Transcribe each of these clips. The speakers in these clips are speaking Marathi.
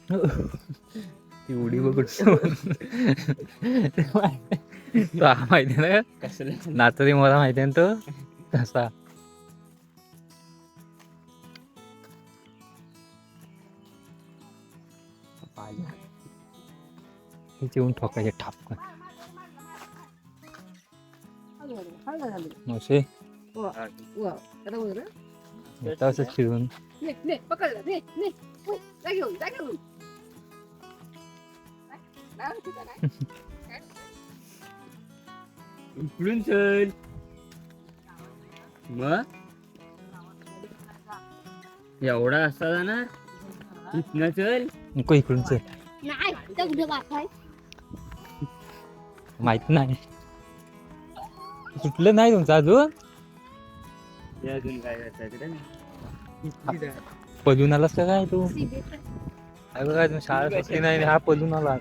ती उडी बघ माहिती ना कसलं नाचरी मला माहिती आहे ना तो कसा येऊन ठोकायचे ठापकन मावशी असंच फिरून इकडून चल मग एवढा असता जाणार इथनं चल नको इकडून चल माहित नाही सुटलं नाही तुमचं अजून हे अजून काय करायचं पळून आलास का काय तू काय बघा अजून शाळा सुटली नाही हा पळून आला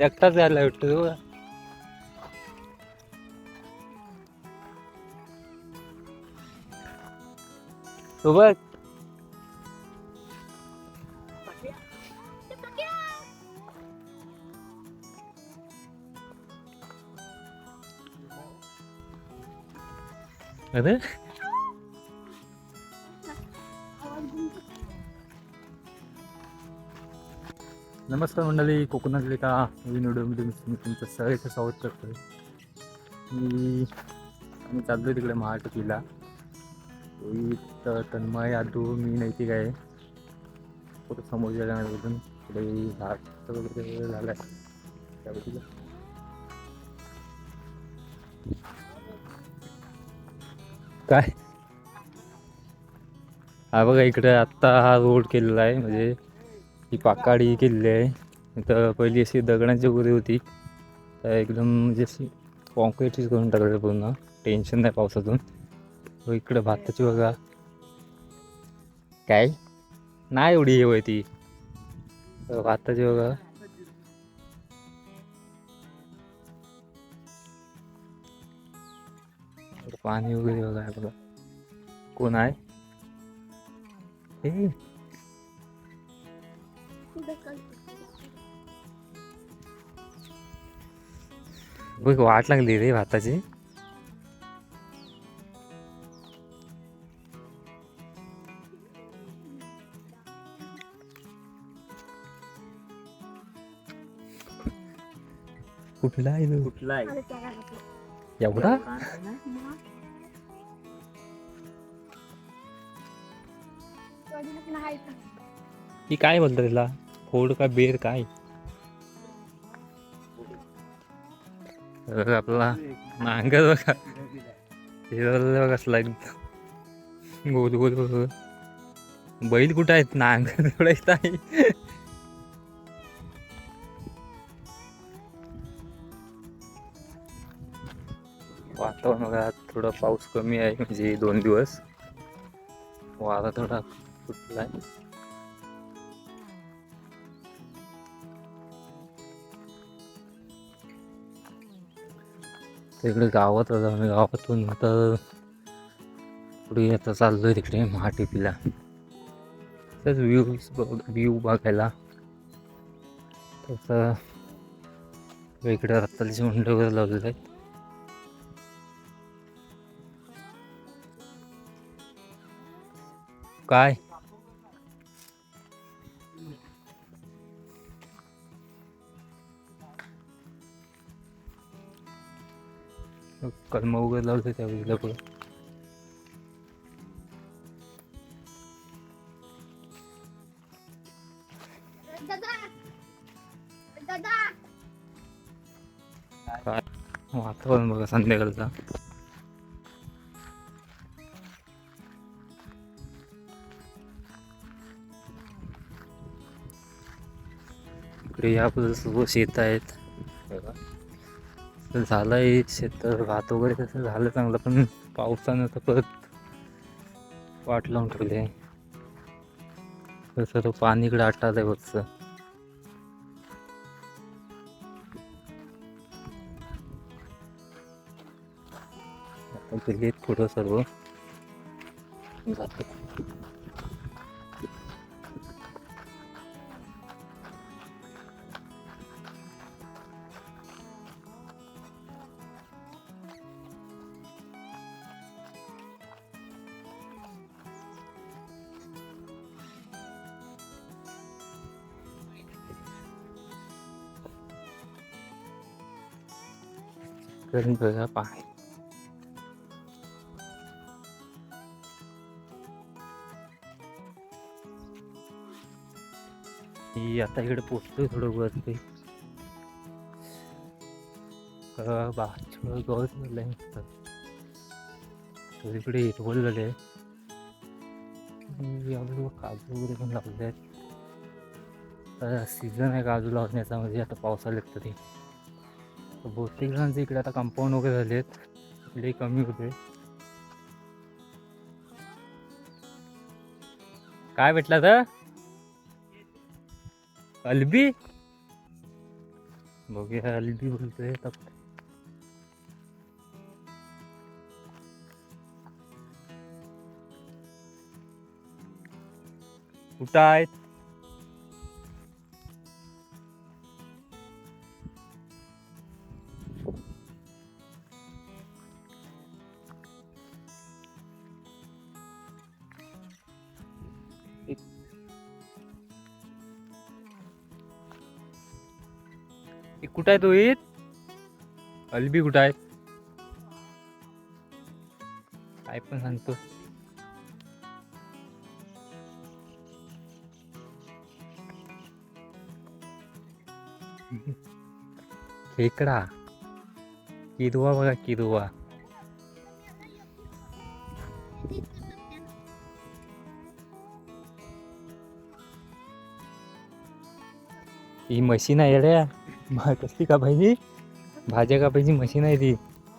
एकटाच यायला वाटतं बघा तो बघ अरे नमस्कार मंडळी कोकणातले का नवीन व्हिडिओमध्ये मी तुमचं सगळ्याचं स्वागत करतोय आम्ही चाललोय तिकडे महाटकीला रोहित तन्मय आदू मी नाही ती काय कुठं समोर जाण्यामधून पुढे झाड वगैरे झालं आहे त्याबद्दल काय हा बघा इकडे आत्ता हा रोड केलेला आहे म्हणजे ही पाकाडी केलेली आहे तर पहिली अशी दगडांची वगैरे होती तर एकदम म्हणजे अशी कॉन्क्रीटच करून टाकलं पूर्ण टेन्शन नाही पावसातून व इकडे भाताची बघा काय नाही एवढी हे होय ती भाताची बघा पाणी वगैरे बघा बघा कोण आहे हे बघ वाट लागली रे भाताची कुठला आहे कुठला आहे एवढा ही काय बोलतात तिला फोड का बेर काय आपला नांगर बघा हे कसला गोल गोल गोल बैल कुठं आहेत नांगर एवढा आहे वातावरण बघा थोडा पाऊस कमी आहे म्हणजे 2 दिवस वारा थोडा सुटला आहे तिकडे गावात आम्ही गावातून तर पुढे आता चाललोय तिकडे महाटिपीला त्याच व्ह्यू बघायला तसं इकडे रत्तालीची मंड वगैरे लावलेलं आहे काय कलम वगैरे लावलं त्या वेळेला पुढं काय वातावरण बघा संध्याकाळचा इकडे या सर्व शेत आहेत झालं आहे शेत भात वगैरे तसं झालं चांगलं पण पावसानं तर परत वाट लावून ठेवली आहे तर सर्व पाणी इकडे आटत आहे बघ गेलेत पुढं सर्व जातो करून बघा पाय. मी आता इकडे पोचतोय थोडं वरती. गवत झालंय मस्त. इकडे हिरवळ झाले. काजू वगैरे पण लावले आहेत. सीझन आहे काजू लावण्याचा, म्हणजे आता पावसाळ्यात तरी. बहुतेक जणांचे इकडे आता कंपाऊंड वगैरे झाले आहेत. इकडे कमी होते. काय भेटला तर अलबी बघूया. अलबी बोलतोय. कुठं आहेत? कुठं आहे तो? येत अलबी कुठं आहे? काय पण सांगतो. खेकडा, किरवा बघा, किरवा. ही मशीन आहे रे. कसली का पाहिजे? भाज्या कापायची मशीन आहे ती.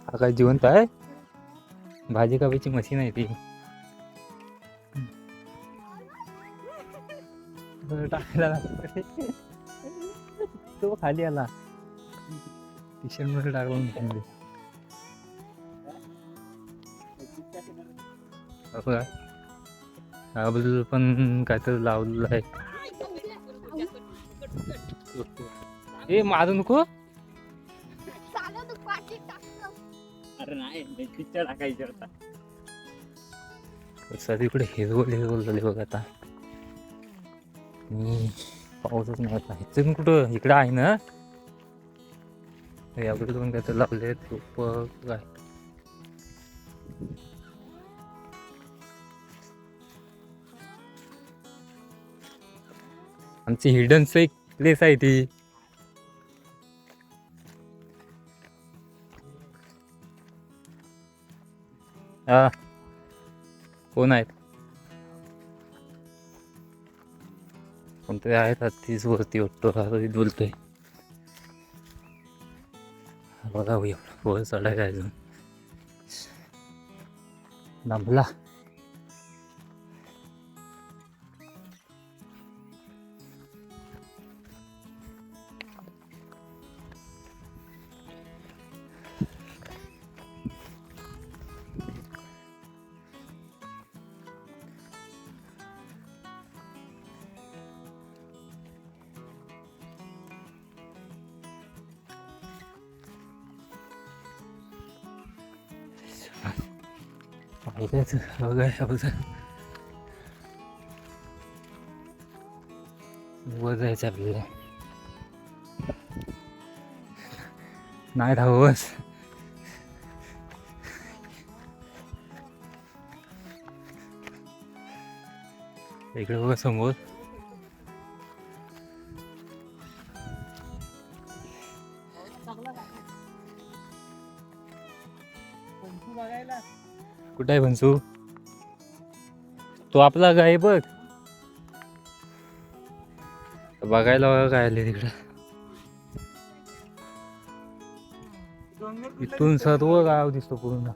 हा काय जिवंत आहे? भाजी कापायची मशीन आहे ती. टाकायला तो खाली आला. टी शर्ट मध्ये टाकून बघा. हा बाजूला पण काहीतरी लावलेलं आहे. ए मारू नको. अरे नाही टाकायचं होता. सगळीकडे हिरवळ झाली बघ आता. पाऊसच नाही आता. इथून कुठं इकडं आहे ना. याकडे पण काहीतरी लावले काय. आमची हिडन एक प्लेस आहे ती. हा कोण आहेत? कोणतरी आहेत तीच वरती वाटतो. बोलतोय बघा. वर चढाय काय अजून दाबला. वर जायचं आपल्याला. नाही धावस. इकडे बघा समोर. कुठे आहे भन्सू? तो आपला गाय बघ. बघायला बघा काय आले तिकडं. इथून सर्व गाव दिसतो पूर्ण.